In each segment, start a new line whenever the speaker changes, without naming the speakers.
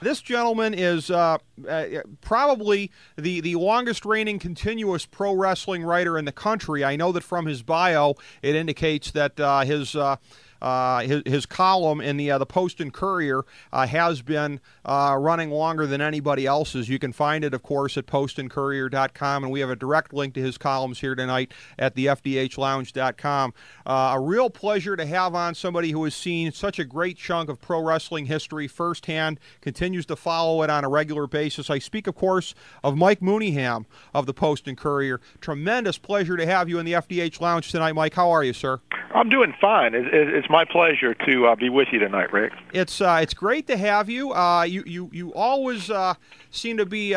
This gentleman is probably the longest reigning continuous pro wrestling writer in the country. I know that from his bio, it indicates that his column in the Post and Courier has been running longer than anybody else's. You can find it, of course, at postandcourier.com, and we have a direct link to his columns here tonight at the FDHLounge.com. A real pleasure to have on somebody who has seen such a great chunk of pro wrestling history firsthand, continues to follow it on a regular basis. I speak, of course, of Mike Mooneyham of the Post and Courier. Tremendous pleasure to have you in the FDH Lounge tonight, Mike. How are you, sir?
I'm doing fine. It's my pleasure to be with you tonight, Rick.
It's great to have you. You always seem to be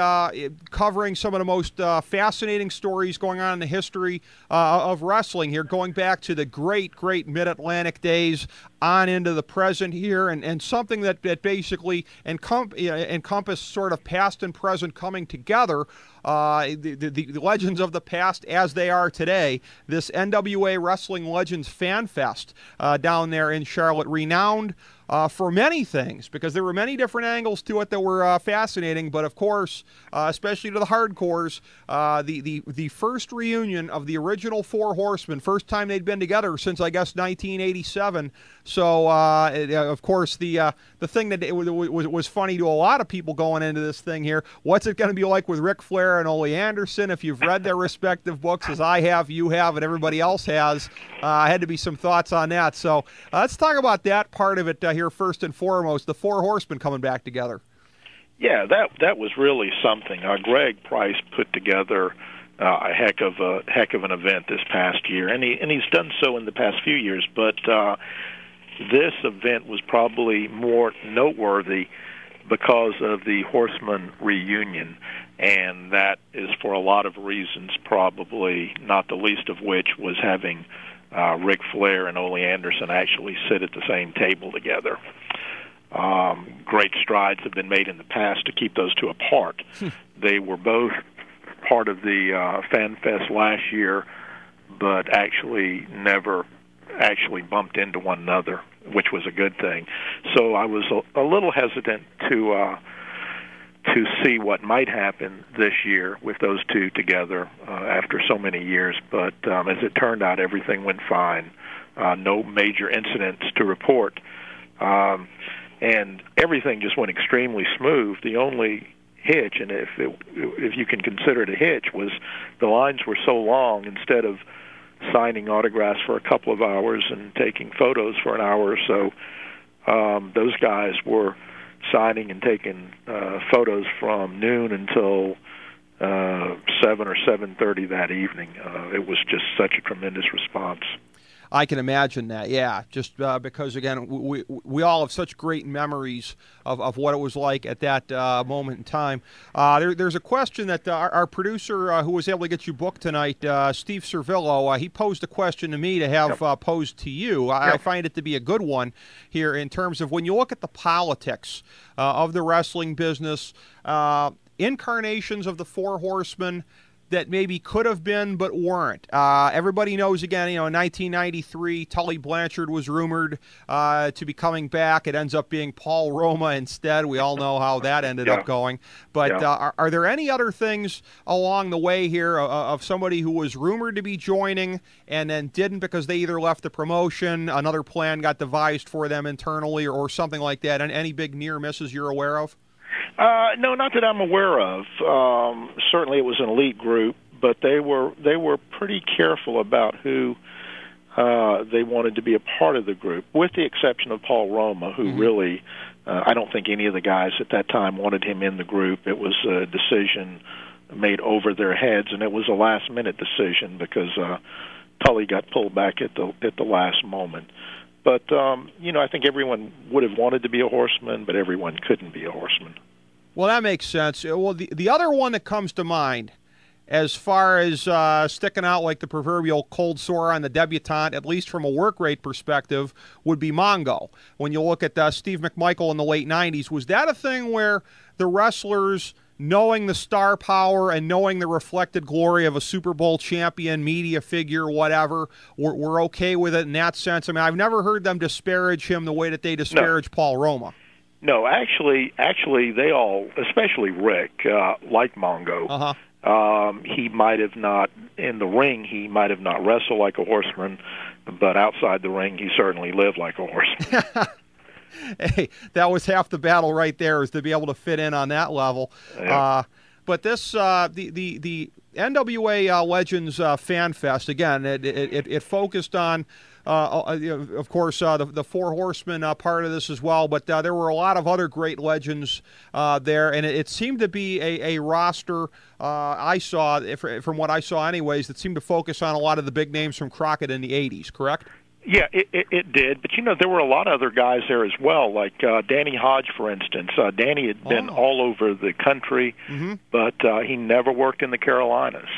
covering some of the most fascinating stories going on in the history of wrestling here, going back to the great Mid-Atlantic days on into the present here, and something that basically encompass sort of past and present coming together. The legends of the past as they are today. This NWA Wrestling Legends Fan Fest down there in Charlotte, renowned for many things, because there were many different angles to it that were fascinating. But of course, especially to the hardcores, the first reunion of the original Four Horsemen, first time they'd been together since I guess 1987. So of course the thing that was funny to a lot of people going into this thing here. What's it going to be like with Ric Flair and Ole Anderson? If you've read their respective books, as I have, you have, and everybody else has, had to be some thoughts on that. So let's talk about that part of it here first and foremost. The Four Horsemen coming back together.
Yeah, that was really something. Greg Price put together a heck of an event this past year, and he's done so in the past few years. But this event was probably more noteworthy because of the Horseman reunion, and that is for a lot of reasons, probably not the least of which was having Ric Flair and Ole Anderson actually sit at the same table together. Great strides have been made in the past to keep those two apart. They were both part of the Fan Fest last year, but actually never actually bumped into one another, which was a good thing. So I was a little hesitant to see what might happen this year with those two together after so many years. But as it turned out, everything went fine. No major incidents to report. And everything just went extremely smooth. The only hitch, and if you can consider it a hitch, was the lines were so long. Instead of signing autographs for a couple of hours and taking photos for an hour or so, those guys were signing and taking photos from noon until 7 or 7:30 that evening. It was just such a tremendous response.
I can imagine that, yeah, just because, again, we all have such great memories of what it was like at that moment in time. There's a question that our producer who was able to get you booked tonight, Steve Servillo, he posed a question to me to have posed to you. I find it to be a good one here in terms of when you look at the politics of the wrestling business, incarnations of the Four Horsemen that maybe could have been but weren't. Everybody knows, again, in 1993, Tully Blanchard was rumored to be coming back. It ends up being Paul Roma instead. We all know how that ended up going. But are there any other things along the way here of somebody who was rumored to be joining and then didn't because they either left the promotion, another plan got devised for them internally, or something like that? And any big near misses you're aware of?
No, not that I'm aware of. Certainly it was an elite group, but they were pretty careful about who they wanted to be a part of the group, with the exception of Paul Roma, who really, I don't think any of the guys at that time wanted him in the group. It was a decision made over their heads, and it was a last-minute decision because Tully got pulled back at the last moment. But, I think everyone would have wanted to be a horseman, but everyone couldn't be a horseman.
Well, that makes sense. Well, the other one that comes to mind, as far as sticking out like the proverbial cold sore on the debutante, at least from a work rate perspective, would be Mongo. When you look at Steve McMichael in the late 90s, was that a thing where the wrestlers, knowing the star power and knowing the reflected glory of a Super Bowl champion, media figure, whatever, were okay with it in that sense? I mean, I've never heard them disparage him the way that they disparage Paul Roma.
No, actually, they all, especially Rick, like Mongo. He might have not, in the ring, he might have not wrestled like a horseman, but outside the ring, he certainly lived like a horseman.
Hey, that was half the battle right there, is to be able to fit in on that level.
Yeah.
But this, the NWA Legends Fan Fest, again, it focused on, of course, the Four Horsemen part of this as well, but there were a lot of other great legends there, and it seemed to be a roster I saw, from what I saw anyways, that seemed to focus on a lot of the big names from Crockett in the 80s, correct?
Yeah, it did. But, there were a lot of other guys there as well, like Danny Hodge, for instance. Danny had been all over the country, but he never worked in the Carolinas.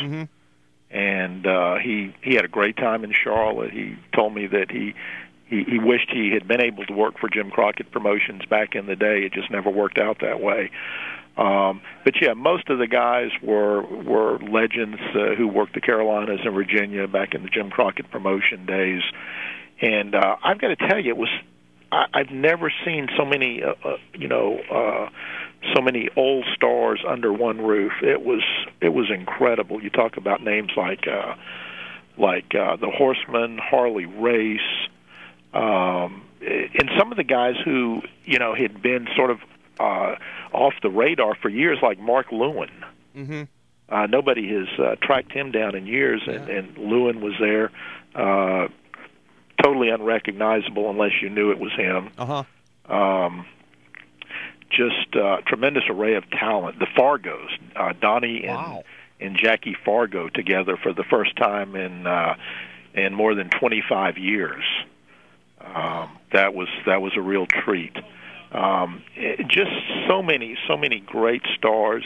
And he had a great time in Charlotte. He told me that he wished he had been able to work for Jim Crockett Promotions back in the day. It just never worked out that way. But yeah, most of the guys were legends who worked the Carolinas and Virginia back in the Jim Crockett Promotion days. And I've got to tell you, I've never seen so many so many old stars under one roof. It was incredible. You talk about names like the Horsemen, Harley Race, and some of the guys who had been sort of off the radar for years, like Mark Lewin. Nobody has tracked him down in years, and Lewin was there, totally unrecognizable unless you knew it was him. Just a tremendous array of talent. The Fargos, Donnie and Jackie Fargo together for the first time in more than 25 years. That was a real treat. Just so many great stars,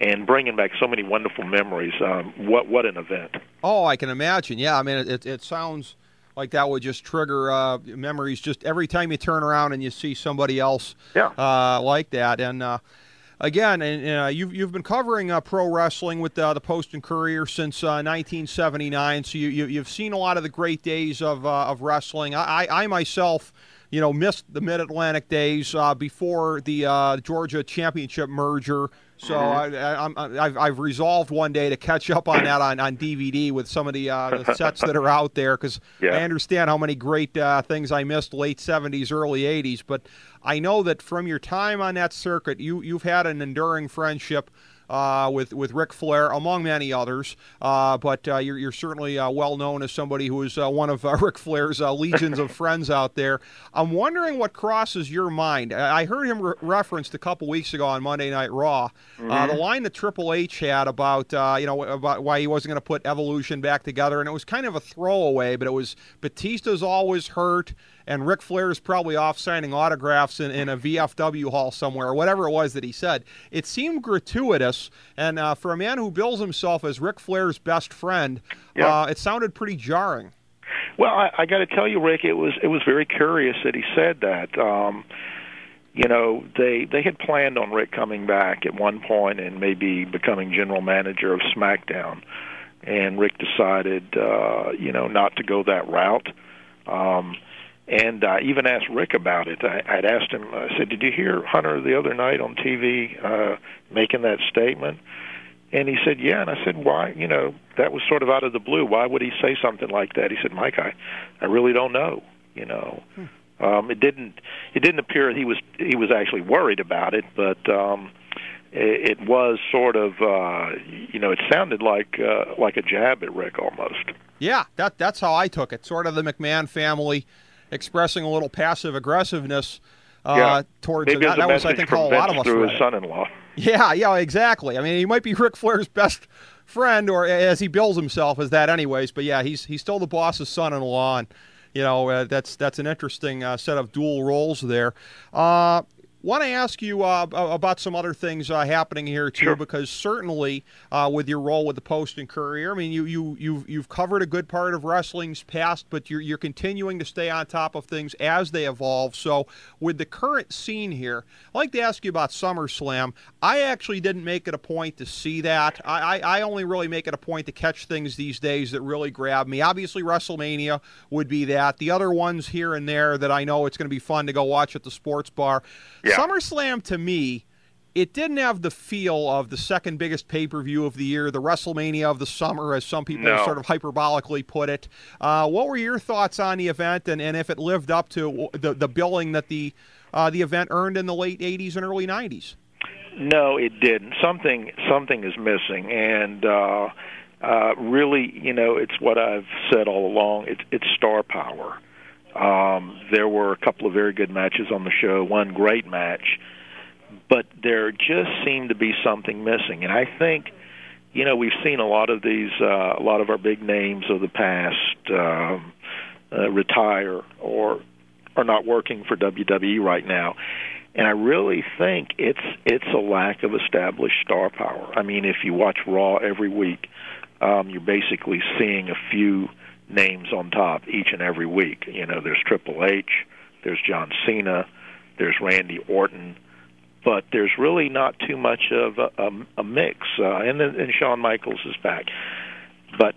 and bringing back so many wonderful memories. What an event! Oh,
I can imagine. Yeah, I mean, it sounds like that would just trigger memories just every time you turn around and you see somebody else like that. And again, you've been covering pro wrestling with the Post and Courier since 1979, so you've seen a lot of the great days of wrestling. I myself, missed the Mid-Atlantic days before the Georgia Championship merger. So I've resolved one day to catch up on that on DVD with some of the sets that are out there, because I understand how many great things I missed late 70s, early 80s. But I know that from your time on that circuit, you've had an enduring friendship with Ric Flair, among many others. But you're certainly well known as somebody who is one of Ric Flair's legions of friends out there. I'm wondering what crosses your mind. I heard him referenced a couple weeks ago on Monday Night Raw. The line that Triple H had about about why he wasn't going to put Evolution back together, and it was kind of a throwaway, but it was Batista's always hurt, and Ric Flair's probably off signing autographs in a VFW hall somewhere, or whatever it was that he said. It seemed gratuitous, and for a man who bills himself as Ric Flair's best friend, it sounded pretty jarring.
Well, I got to tell you, Rick, it was very curious that he said that. They had planned on Rick coming back at one point and maybe becoming general manager of SmackDown, and Rick decided, not to go that route. And I even asked Rick about it. I'd asked him, I said, did you hear Hunter the other night on TV making that statement? And he said, yeah. And I said, why? That was sort of out of the blue. Why would he say something like that? He said, Mike, I really don't know. It didn't appear he was actually worried about it, but it was sort of, it sounded like a jab at Rick almost.
Yeah, that's how I took it. Sort of the McMahon family expressing a little passive aggressiveness towards
maybe
it. That was, I think, how a lot of us
through
read
his son-in-law.
Yeah, exactly. I mean, he might be Ric Flair's best friend, or as he bills himself as that, anyways. But yeah, he's still the boss's son-in-law, and that's an interesting set of dual roles there. Want to ask you about some other things happening here too, because certainly with your role with the Post and Courier, I mean, you've covered a good part of wrestling's past, but you're continuing to stay on top of things as they evolve. So with the current scene here, I'd like to ask you about SummerSlam. I actually didn't make it a point to see that. I only really make it a point to catch things these days that really grab me. Obviously, WrestleMania would be that. The other ones here and there that I know it's going to be fun to go watch at the sports bar. SummerSlam, to me, it didn't have the feel of the second biggest pay-per-view of the year, the WrestleMania of the summer, as some people sort of hyperbolically put it. What were your thoughts on the event, and if it lived up to the billing that the event earned in the late 80s and early 90s?
No, it didn't. Something is missing, and really, it's what I've said all along. It's star power. There were a couple of very good matches on the show, one great match, but there just seemed to be something missing. And I think, we've seen a lot of these, a lot of our big names of the past retire or are not working for WWE right now. And I really think it's a lack of established star power. I mean, if you watch Raw every week, you're basically seeing a few names on top each and every week. There's Triple H, there's John Cena, there's Randy Orton, but there's really not too much of a mix. And Shawn Michaels is back. But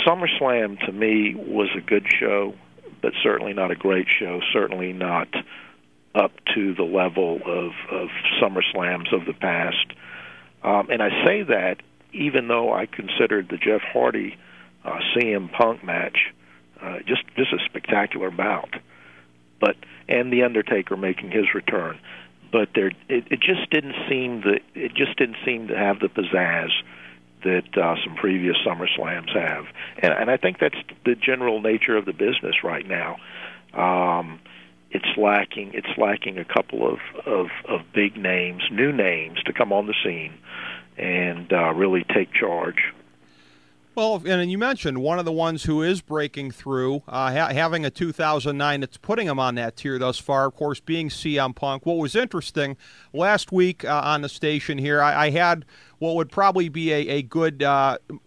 SummerSlam, to me, was a good show, but certainly not a great show, certainly not up to the level of SummerSlams of the past. And I say that even though I considered the Jeff Hardy CM Punk match just a spectacular bout, and the Undertaker making his return, but it just didn't seem to have the pizzazz that some previous SummerSlams have, and I think that's the general nature of the business right now. It's lacking a couple of big names, new names to come on the scene and really take charge.
Well, and you mentioned one of the ones who is breaking through, having a 2009 that's putting him on that tier thus far, of course, being CM Punk. What was interesting, last week on the station here, I had what would probably be a good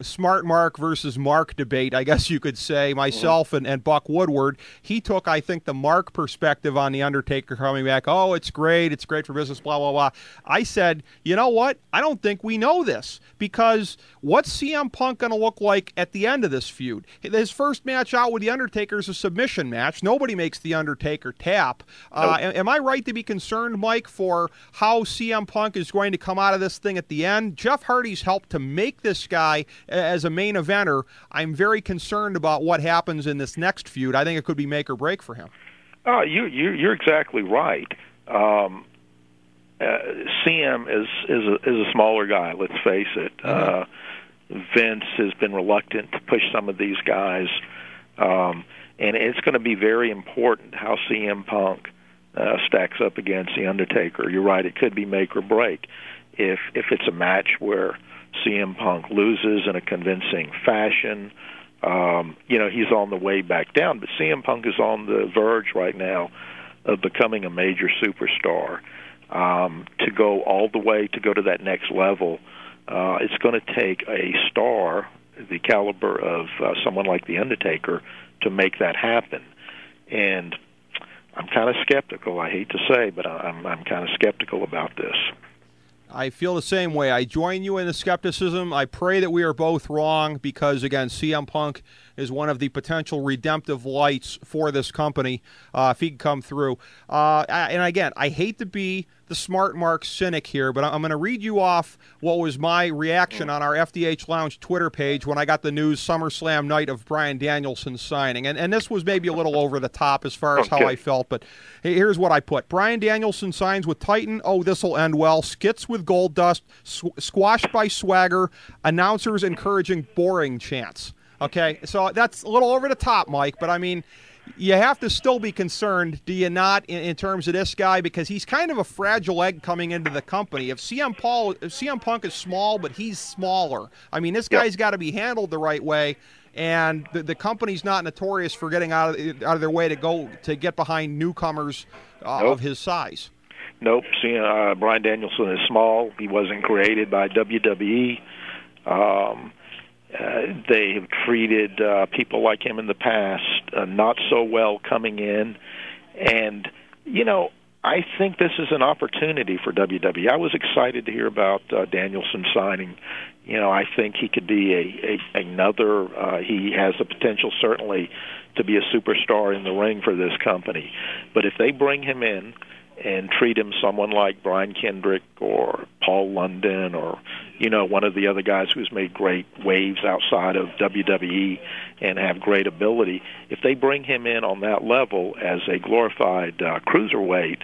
smart Mark versus Mark debate, I guess you could say, myself and Buck Woodward. He took, I think, the Mark perspective on The Undertaker coming back. Oh, it's great for business, blah, blah, blah. I said, you know what? I don't think we know this, because what's CM Punk going to look like at the end of this feud? His first match out with The Undertaker is a submission match. Nobody makes The Undertaker tap. Nope. Am I right to be concerned, Mike, for how CM Punk is going to come out of this thing at the end? Jeff Hardy's helped to make this guy as a main eventer. I'm very concerned about what happens in this next feud. I think it could be make or break for him.
You're exactly right. CM is a smaller guy. Let's face it. Vince has been reluctant to push some of these guys, and it's going to be very important how CM Punk stacks up against The Undertaker. You're right; it could be make or break. If it's a match where CM Punk loses in a convincing fashion, he's on the way back down. But CM Punk is on the verge right now of becoming a major superstar. To go all the way, to go to that next level, it's going to take a star, the caliber of someone like The Undertaker, to make that happen. And I'm kind of skeptical. I hate to say, but I'm kind of skeptical about this.
I feel the same way. I join you in the skepticism. I pray that we are both wrong, because, again, CM Punk is one of the potential redemptive lights for this company if he can come through. And, again, I hate to be the smart Mark cynic here, but I'm going to read you off what was my reaction on our FDH Lounge Twitter page when I got the news SummerSlam night of Bryan Danielson's signing. And this was maybe a little over the top as far as how I felt, but here's what I put. Bryan Danielson signs with Titan. Oh, this'll end well. Skits with Goldust. Squashed by Swagger. Announcers encouraging boring chants. Okay, so that's a little over the top, Mike, but I mean, you have to still be concerned, do you not, in terms of this guy, because he's kind of a fragile egg coming into the company. If CM Punk is small, but he's smaller, I mean, this guy's got to be handled the right way, and the company's not notorious for getting out of their way to get behind newcomers of his size.
Nope. Bryan Danielson is small. He wasn't created by WWE. They have treated people like him in the past not so well coming in. And, I think this is an opportunity for WWE. I was excited to hear about Danielson signing. You know, I think he could be another. He has the potential, certainly, to be a superstar in the ring for this company. But if they bring him in and treat him someone like Brian Kendrick or Paul London or, you know, one of the other guys who's made great waves outside of WWE and have great ability, if they bring him in on that level as a glorified cruiserweight,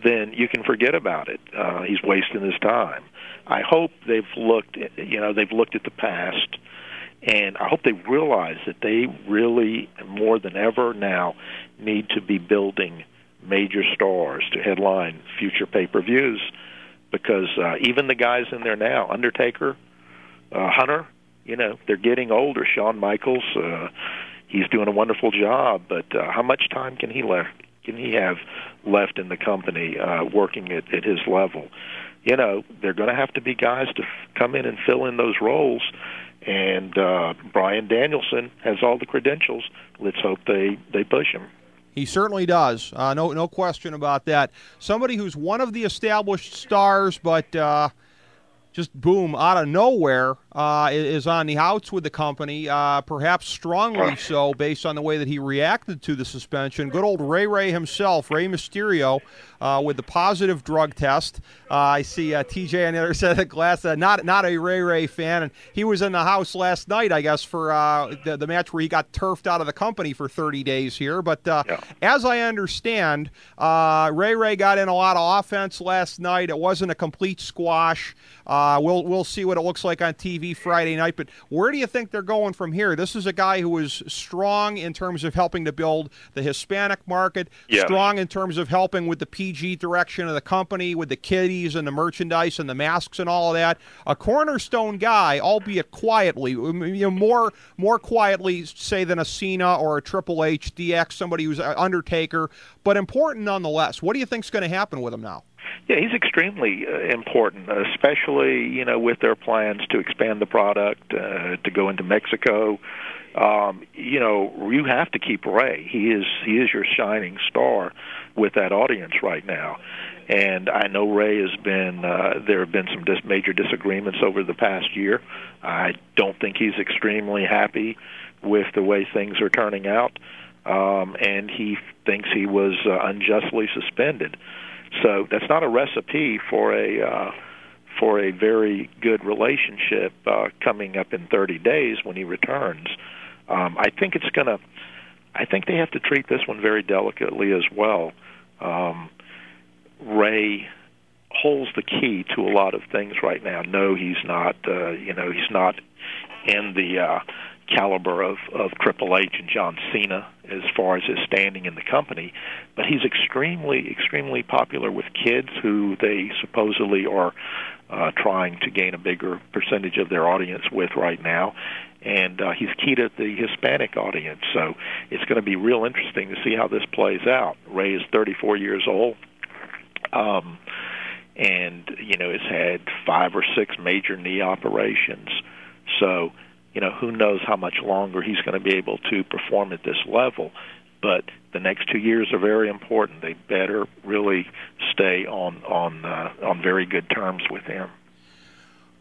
then you can forget about it. He's wasting his time. I hope they've looked at the past, and I hope they realize that they really, more than ever now, need to be building major stars to headline future pay-per-views, because even the guys in there now, Undertaker, Hunter, you know, they're getting older. Shawn Michaels, he's doing a wonderful job, but how much time can he have left in the company working at his level? You know, they're going to have to be guys to come in and fill in those roles, and Bryan Danielson has all the credentials. Let's hope they push him.
He certainly does. No question about that. Somebody who's one of the established stars, but just boom, out of nowhere, is on the outs with the company, perhaps strongly so based on the way that he reacted to the suspension. Good old Ray himself, Rey Mysterio, with the positive drug test. I see TJ on the other side of the glass, not a Ray fan, and he was in the house last night, I guess, for the match where he got turfed out of the company for 30 days here. But as I understand, Ray got in a lot of offense last night. It wasn't a complete squash. We'll see what it looks like on TV Friday night, but where do you think they're going from here? This is a guy who was strong in terms of helping to build the Hispanic market, strong in terms of helping with the PG direction of the company, with the kiddies and the merchandise and the masks and all of that. A cornerstone guy, albeit quietly, you know, more quietly, say, than a Cena or a Triple H, DX, somebody who's an Undertaker, but important nonetheless. What do you think's going to happen with him now?
Yeah, he's extremely important, especially, you know, with their plans to expand the product, to go into Mexico. You know, you have to keep Ray. He is your shining star with that audience right now. And I know Ray has been, there have been some major disagreements over the past year. I don't think he's extremely happy with the way things are turning out, and he thinks he was unjustly suspended. So that's not a recipe for a very good relationship coming up in 30 days when he returns. I think they have to treat this one very delicately as well. Ray holds the key to a lot of things right now. No, he's not. He's not in the caliber of Triple H and John Cena as far as his standing in the company, but he's extremely popular with kids who they supposedly are trying to gain a bigger percentage of their audience with right now, and he's key to the Hispanic audience, so it's going to be real interesting to see how this plays out. Ray is 34 years old, and, you know, has had 5 or 6 major knee operations, so you know, who knows how much longer he's going to be able to perform at this level. But the next 2 years are very important. They better really stay on very good terms with him.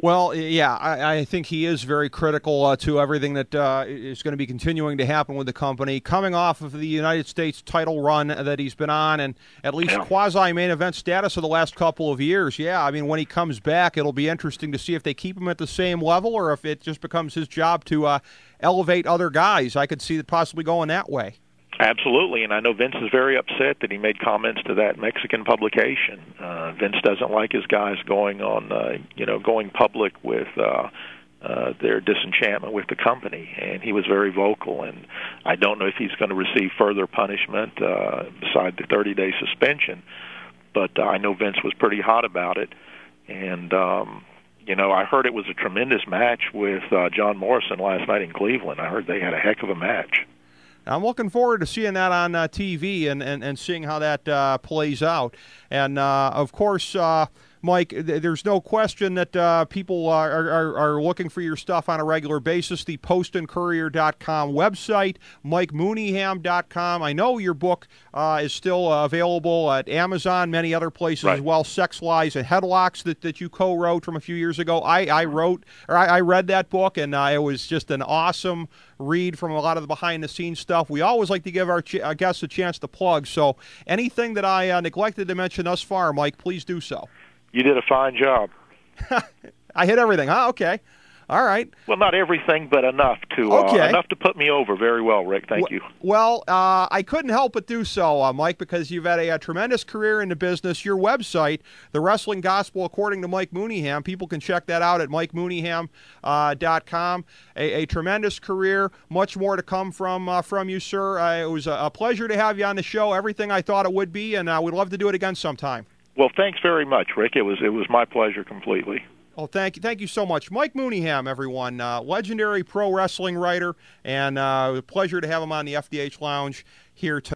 Well, yeah, I think he is very critical to everything that is going to be continuing to happen with the company. Coming off of the United States title run that he's been on, and at least quasi-main event status of the last couple of years, I mean, when he comes back, it'll be interesting to see if they keep him at the same level or if it just becomes his job to elevate other guys. I could see it possibly going that way.
Absolutely, and I know Vince is very upset that he made comments to that Mexican publication. Vince doesn't like his guys going public with their disenchantment with the company, and he was very vocal, and I don't know if he's going to receive further punishment beside the 30-day suspension, but I know Vince was pretty hot about it, and I heard it was a tremendous match with John Morrison last night in Cleveland. I heard they had a heck of a match.
I'm looking forward to seeing that on TV and seeing how that plays out. And, of course, Mike, there's no question that people are looking for your stuff on a regular basis. The postandcourier.com website, MikeMooneyham.com. I know your book is still available at Amazon, many other places as well. Sex Lies and Headlocks that you co-wrote from a few years ago. I read that book, and it was just an awesome read from a lot of the behind-the-scenes stuff. We always like to give our guests a chance to plug. So anything that I neglected to mention thus far, Mike, please do so.
You did a fine job.
I hit everything, huh? Okay. All right.
Well, not everything, but enough to put me over very well, Rick. Thank you.
Well, I couldn't help but do so, Mike, because you've had a tremendous career in the business. Your website, The Wrestling Gospel According to Mike Mooneyham, people can check that out at MikeMooneyham.com. A tremendous career, much more to come from you, sir. It was a pleasure to have you on the show. Everything I thought it would be, and we'd love to do it again sometime.
Well, thanks very much, Rick. It was my pleasure completely.
Oh, thank you so much. Mike Mooneyham, everyone, legendary pro wrestling writer, and a pleasure to have him on the FDH Lounge here tonight.